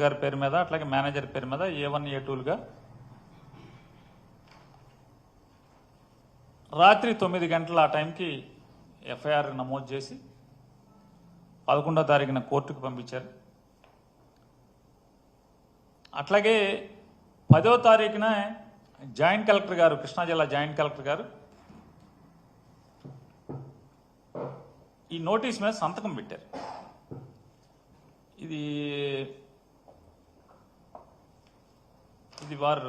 గారి పేరు మీద అట్లాగే మేనేజర్ పేరు మీద A1 A2లుగా రాత్రి 9 గంటల ఆ టైంకి ఎఫ్ఐఆర్ నమోదు చేసి 11వ తారీఖున కోర్టుకు పంపించారు. అట్లాగే 10వ తారీఖున జాయింట్ కలెక్టర్ గారు, కృష్ణా జిల్లా జాయింట్ కలెక్టర్ గారు ఈ నోటీస్ మీద సంతకం పెట్టారు. ఇది వారు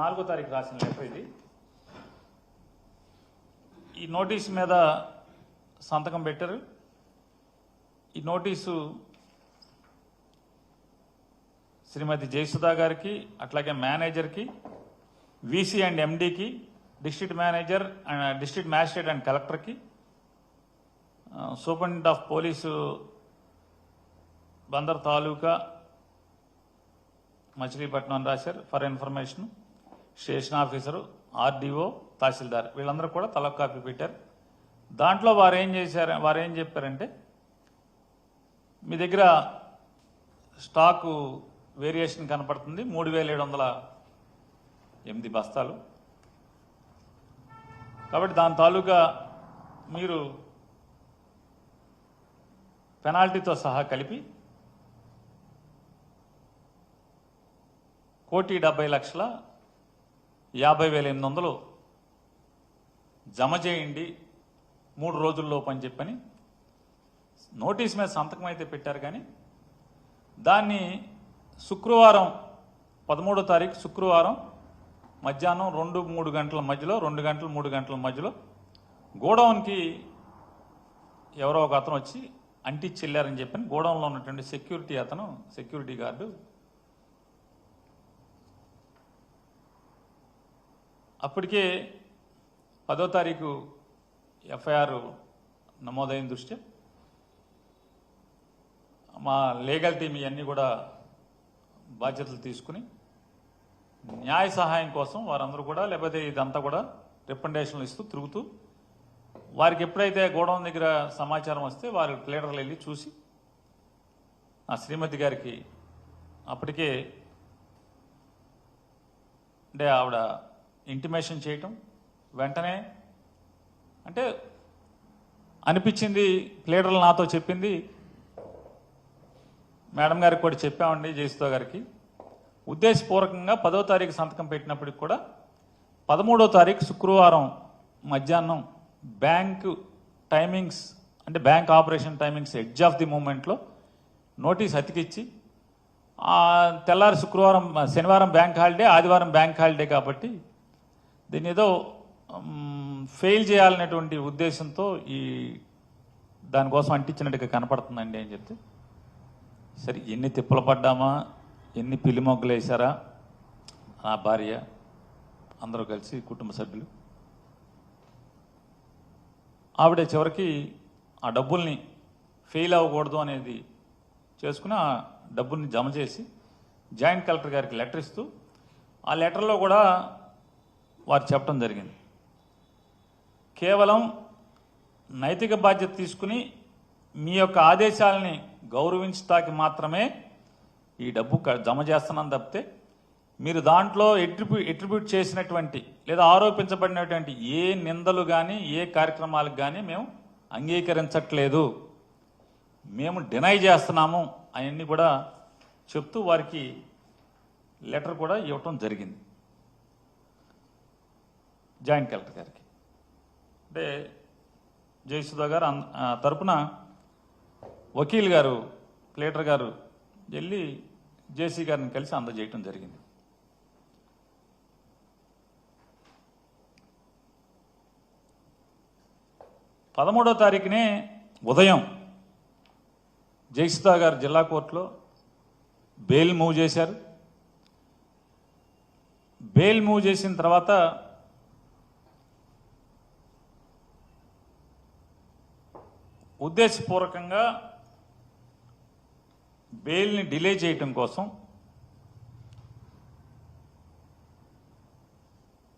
4వ తారీఖు రాసిన లెటర్. ఇది ఈ నోటీస్ మీద సంతకం పెట్టారు. ఈ నోటీసు శ్రీమతి జయసుధా గారికి, అట్లాగే మేనేజర్కి, వీసీ అండ్ ఎండీకి, district manager, district magistrate and కలెక్టర్కి, superintendent of police Bandar taluka Machilipatnam రాశారు. For information station officer, RDO, tahsildar వీళ్ళందరూ కూడా తల కాపీ పెట్టారు. దాంట్లో వారు ఏం చెప్పారంటే, మీ దగ్గర స్టాకు వేరియేషన్ కనపడుతుంది, 3708 బస్తాలు. కాబట్టి దాని తాలూకా మీరు పెనాల్టీతో సహా కలిపి 1,70,50,800 జమ చేయండి 3 రోజుల్లోపు అని చెప్పని నోటీస్ మీద సంతకం అయితే పెట్టారు. కానీ దాన్ని శుక్రవారం 13వ తారీఖు శుక్రవారం మధ్యాహ్నం 2-3 గంటల మధ్యలో, 2 గంటలు 3 గంటల మధ్యలో గోడౌన్కి ఎవరో ఒక అతను వచ్చి అంటించి వెళ్ళారని చెప్పని గోడౌన్లో ఉన్నటువంటి సెక్యూరిటీ గార్డు అప్పటికే 10వ తారీఖు ఎఫ్ఐఆర్ నమోదైన దృష్ట్యా మా లీగల్ టీం ఇవన్నీ కూడా బాధ్యతలు తీసుకుని న్యాయ సహాయం కోసం వారందరూ కూడా, లేకపోతే ఇదంతా కూడా రికమెండేషన్లు ఇస్తూ తిరుగుతూ, వారికి ఎప్పుడైతే గోడౌన్ దగ్గర సమాచారం వస్తే వారి ప్లేడర్లు వెళ్ళి చూసి ఆ శ్రీమతి గారికి అప్పటికే అంటే ఆవిడ ఇంటిమేషన్ చేయటం, వెంటనే అంటే అనిపించింది, ప్లేడర్లు నాతో చెప్పింది, మేడం గారికి కూడా చెప్పామండి జయసుధా గారికి, ఉద్దేశపూర్వకంగా 10వ తారీఖు సంతకం పెట్టినప్పటికి కూడా 13వ తారీఖు శుక్రవారం మధ్యాహ్నం బ్యాంకు టైమింగ్స్ అంటే bank operation timings edge of the మూమెంట్లో నోటీస్ అతికిచ్చి, తెల్లారి శనివారం బ్యాంక్ హాలిడే, ఆదివారం బ్యాంక్ హాలిడే కాబట్టి దీన్ని ఏదో ఫెయిల్ చేయాలనేటువంటి ఉద్దేశంతో దానికోసం అంటించినట్టుగా కనపడుతుందండి అని చెప్తే, సరే ఎన్ని తిప్పలు పడ్డామా, ఎన్ని పిల్లి మొగ్గలు వేశారా నా భార్య, అందరూ కలిసి కుటుంబ సభ్యులు, ఆవిడ చివరికి ఆ డబ్బుల్ని ఫెయిల్ అవ్వకూడదు అనేది చేసుకుని ఆ డబ్బుల్ని జమ చేసి జాయింట్ కలెక్టర్ గారికి లెటర్ ఇస్తూ, ఆ లెటర్లో కూడా వారు చెప్పడం జరిగింది, కేవలం నైతిక బాధ్యత తీసుకుని మీ యొక్క ఆదేశాలని గౌరవించడానికి మాత్రమే ఈ డబ్బు జమ చేస్తున్నాను తప్పితే మీరు దాంట్లో ఎట్రిబ్యూట్ చేసినటువంటి లేదా ఆరోపించబడినటువంటి ఏ నిందలు కానీ ఏ కార్యక్రమాలకు కానీ మేము అంగీకరించట్లేదు, మేము డినై చేస్తున్నాము అవన్నీ కూడా చెప్తూ వారికి లెటర్ కూడా ఇవ్వటం జరిగింది జాయింట్ కలెక్టర్ గారికి. అంటే జయసుధా గారు తరపున వకీల్ గారు, ప్లేటర్ గారు వెళ్ళి జేసీ గారిని కలిసి అందజేయటం జరిగింది. పదమూడవ తారీఖునే ఉదయం జయసుధా గారు జిల్లా కోర్టులో బెయిల్ మూవ్ చేశారు. బెయిల్ మూవ్ చేసిన తర్వాత ఉద్దేశపూర్వకంగా బెయిల్ని డిలే చేయటం కోసం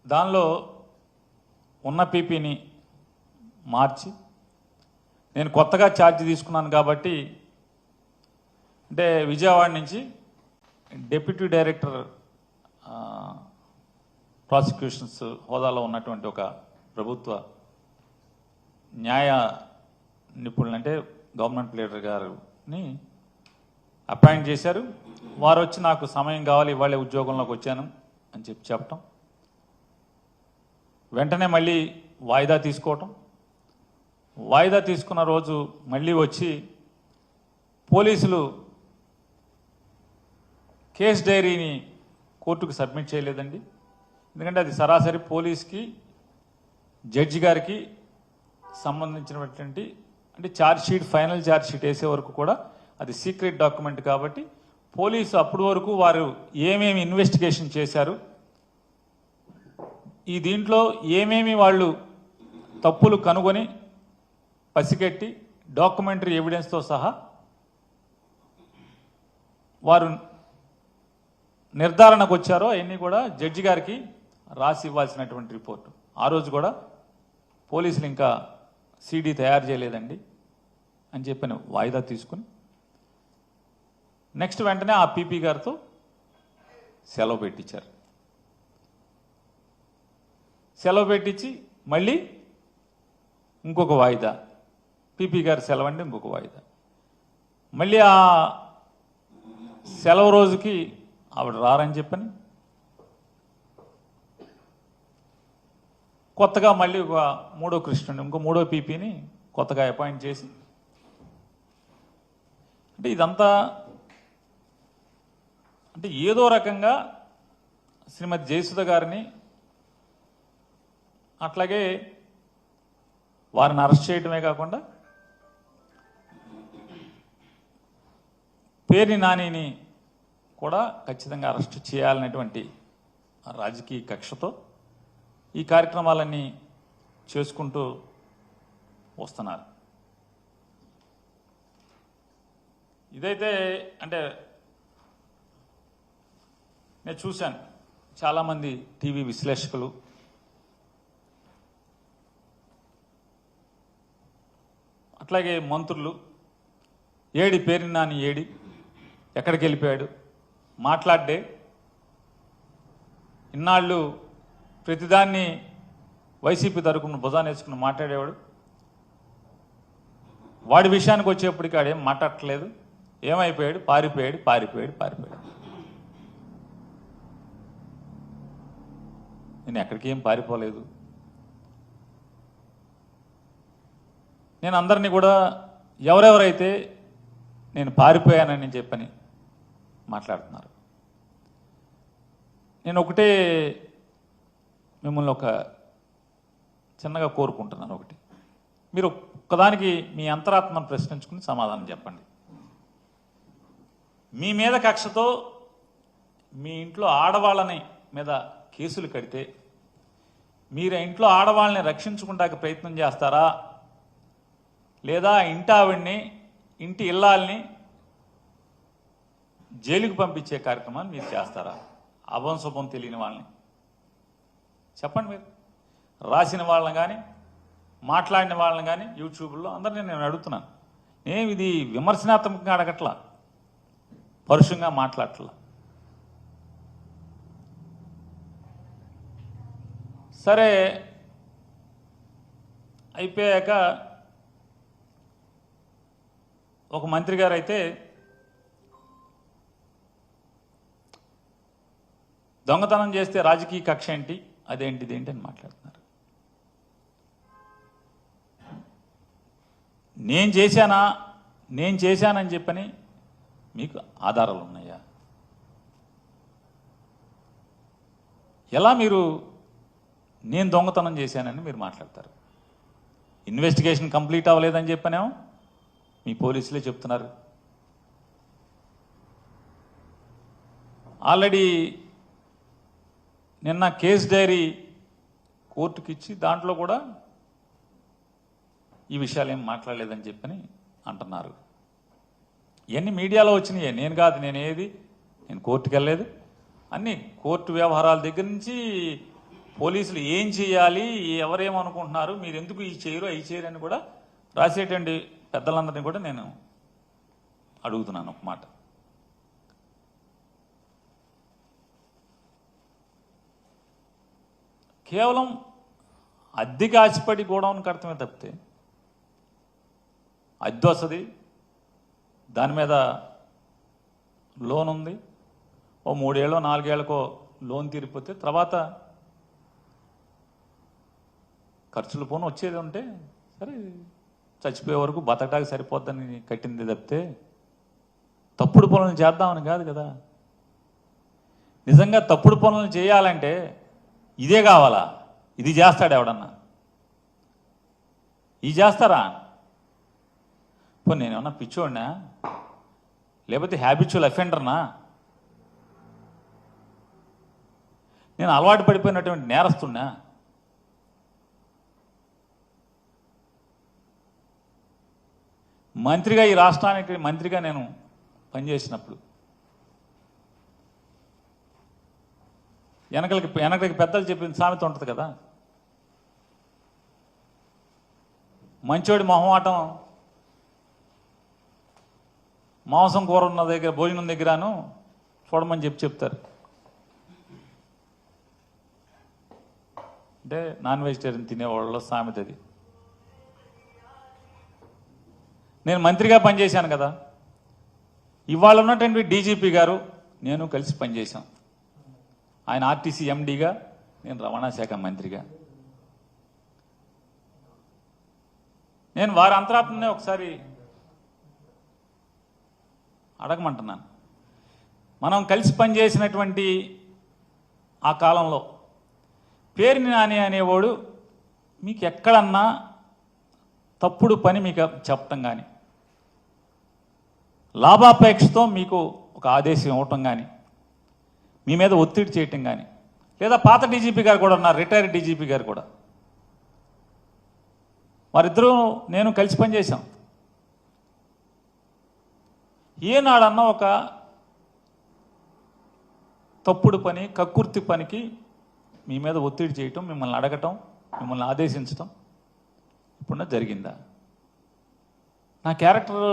దానిలో ఉన్న పీపీని మార్చి, నేను కొత్తగా ఛార్జ్ తీసుకున్నాను కాబట్టి, అంటే విజయవాడ నుంచి డిప్యూటీ డైరెక్టర్ ప్రాసిక్యూషన్స్ హోదాలో ఉన్నటువంటి ఒక ప్రభుత్వ న్యాయ నిపుణులు అంటే గవర్నమెంట్ లీడర్ గారిని అపాయింట్ చేశారు. వారు వచ్చి నాకు సమయం కావాలి, ఇవాళ ఉద్యోగంలోకి వచ్చాను అని చెప్పటం, వెంటనే మళ్ళీ వాయిదా తీసుకోవటం, వాయిదా తీసుకున్న రోజు మళ్ళీ వచ్చి పోలీసులు కేస్ డైరీని కోర్టుకు సబ్మిట్ చేయలేదండి. ఎందుకంటే అది సరాసరి పోలీస్కి జడ్జి గారికి సంబంధించినటువంటి అంటే charge sheet, final charge sheet వేసే వరకు కూడా అది సీక్రెట్ డాక్యుమెంట్ కాబట్టి పోలీసు అప్పటి వరకు వారు ఏమేమి ఇన్వెస్టిగేషన్ చేశారు, ఈ దీంట్లో ఏమేమి వాళ్ళు తప్పులు కనుగొని పసిగట్టి డాక్యుమెంటరీ ఎవిడెన్స్తో సహా వారు నిర్ధారణకు వచ్చారో అవన్నీ కూడా జడ్జి గారికి రాసి ఇవ్వాల్సినటువంటి రిపోర్టు. ఆ రోజు కూడా పోలీసులు ఇంకా సీడీ తయారు చేయలేదండి అని చెప్పిన వాయిదా తీసుకుని నెక్స్ట్ వెంటనే ఆ పీపీ గారితో సెలవు పెట్టించారు. సెలవు పెట్టించి మళ్ళీ ఇంకొక వాయిదా, పీపీ గారు సెలవు అంటే ఇంకొక వాయిదా, మళ్ళీ ఆ సెలవు రోజుకి ఆవిడ రారని చెప్పని కొత్తగా మళ్ళీ ఒక మూడో కృష్ణుని, ఇంకో మూడో పీపీని కొత్తగా అపాయింట్ చేసి, అంటే ఇదంతా అంటే ఏదో రకంగా శ్రీమతి జయసుధ గారిని అట్లాగే వారిని అరెస్ట్ చేయడమే కాకుండా పేర్ని నానిని కూడా ఖచ్చితంగా అరెస్ట్ చేయాలనేటువంటి రాజకీయ కక్షతో ఈ కార్యక్రమాలన్నీ చేసుకుంటూ వస్తున్నారు. ఇదైతే అంటే నేను చూశాను చాలామంది టీవీ విశ్లేషకులు అట్లాగే మంత్రులు ఏడి పేర్ని నాని ఏడి, ఎక్కడికి వెళ్ళిపోయాడు, మాట్లాడే ఇన్నాళ్ళు ప్రతిదాన్ని వైసీపీ తరపున భుజాన్ని వేసుకుని మాట్లాడేవాడు, వాడి విషయానికి వచ్చేప్పటికి ఆడేం మాట్లాడట్లేదు, ఏమైపోయాడు, పారిపోయాడు పారిపోయాడు పారిపోయాడు. నేను ఎక్కడికి ఏం పారిపోలేదు. నేను అందరినీ కూడా ఎవరెవరైతే నేను పారిపోయానని చెప్పని మాట్లాడుతున్నారు, నేను ఒకటే మిమ్మల్ని ఒక చిన్నగా కోరుకుంటున్నాను. ఒకటి, మీరు ఒక్కదానికి మీ అంతరాత్మను ప్రశ్నించుకుని సమాధానం చెప్పండి. మీ మీద కక్షతో మీ ఇంట్లో ఆడవాళ్ళని మీద కేసులు కడితే మీరు ఇంట్లో ఆడవాళ్ళని రక్షించుకుంటానికి ప్రయత్నం చేస్తారా, లేదా ఇంటి ఆవిడ్ని, ఇంటి ఇల్లాల్ని జైలుకు పంపించే కార్యక్రమాన్ని మీరు చేస్తారా? అభం శుభం తెలియని వాళ్ళని చెప్పండి. మీరు రాసిన వాళ్ళని కానీ మాట్లాడిన వాళ్ళని కానీ యూట్యూబ్లో అందరినీ నేను అడుగుతున్నాను. నేను ఇది విమర్శనాత్మకంగా అడగట్లా, పరుషంగా మాట్లాడట్లా. సరే అయిపోయాక ఒక మంత్రి గారు అయితే దొంగతనం చేస్తే రాజకీయ కక్ష ఏంటి, అదేంటిది ఏంటి అని మాట్లాడుతున్నారు. నేను చేశానని చెప్పని మీకు ఆధారాలు ఉన్నాయా? ఎలా మీరు నేను దొంగతనం చేశానని మీరు మాట్లాడతారు? ఇన్వెస్టిగేషన్ కంప్లీట్ అవ్వలేదని చెప్పనేమో మీ పోలీసులే చెప్తున్నారు. ఆల్రెడీ నిన్న కేస్ డైరీ కోర్టుకి ఇచ్చి దాంట్లో కూడా ఈ విషయాలు ఏం మాట్లాడలేదని చెప్పని అంటున్నారు. ఇవన్నీ మీడియాలో వచ్చినాయి, నేను కాదు. నేను కోర్టుకు వెళ్ళలేదు. అన్నీ కోర్టు వ్యవహారాల దగ్గర నుంచి పోలీసులు ఏం చేయాలి, ఎవరేమనుకుంటున్నారు, మీరు ఎందుకు ఈ చేయరు అవి చేయరు అని కూడా రాసేటువంటి పెద్దలందరినీ కూడా నేను అడుగుతున్నాను ఒక మాట. కేవలం అద్దెకి ఆశపడి గోడౌన్ కడతమే తప్పితే అద్దె వస్తుంది, దాని మీద లోన్ ఉంది, ఓ 3 ఏళ్ళో 4 ఏళ్ళకో లోన్ తీరిపోతే తర్వాత ఖర్చులు పోను వచ్చేది ఉంటే సరే చచ్చిపోయే వరకు బతకడానికి సరిపోద్దని కట్టింది తప్పితే తప్పుడు పనులు చేద్దామని కాదు కదా. నిజంగా తప్పుడు పనులు చేయాలంటే ఇదే కావాలా? ఇది చేస్తాడు ఎవడన్నా? ఇది చేస్తారా? పోనీ నేనేమన్నా పిచ్చోడినా, లేకపోతే హ్యాబిచువల్ అఫెండర్నా? నేను అలవాటు పడిపోయినటువంటి నేరస్తున్నా? మంత్రిగా, ఈ రాష్ట్రానికి మంత్రిగా నేను పనిచేసినప్పుడు వెనకలికి పెద్దలు చెప్పిన సామెత ఉంటుంది కదా, మంచోడి మొహమాటం మాంసం కూర ఉన్న దగ్గర, భోజనం దగ్గరను చూడమని చెప్తారు. అంటే నాన్ వెజిటేరియన్ తినేవాళ్ళలో సామెత అది. నేను మంత్రిగా పనిచేశాను కదా, ఇవాళ ఉన్నటువంటి డీజీపీ గారు నేను కలిసి పనిచేశాం. ఆయన ఆర్టీసీ ఎండీగా, నేను రవాణా శాఖ మంత్రిగా. నేను వారి అంతరాత్మనే ఒకసారి అడగమంటున్నాను. మనం కలిసి పనిచేసినటువంటి ఆ కాలంలో పేరుని నాని అనేవాడు మీకు ఎక్కడన్నా తప్పుడు పని మీకు చెప్పటం కానీ, లాభాపేక్షతో మీకు ఒక ఆదేశం ఇవ్వటం కానీ, మీ మీద ఒత్తిడి చేయటం కానీ, లేదా పాత డీజీపీ గారు కూడా ఉన్నారు, రిటైర్డ్ డీజీపీ గారు కూడా, వారిద్దరూ నేను కలిసి పనిచేశాం. ఏనాడన్నా ఒక తప్పుడు పని, కక్కుర్తి పనికి మీ మీద ఒత్తిడి చేయటం, మిమ్మల్ని అడగటం, మిమ్మల్ని ఆదేశించటం ఇప్పుడున్న జరిగిందా? నా క్యారెక్టర్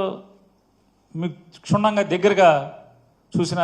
మీకు క్షుణ్ణంగా దగ్గరగా చూసిన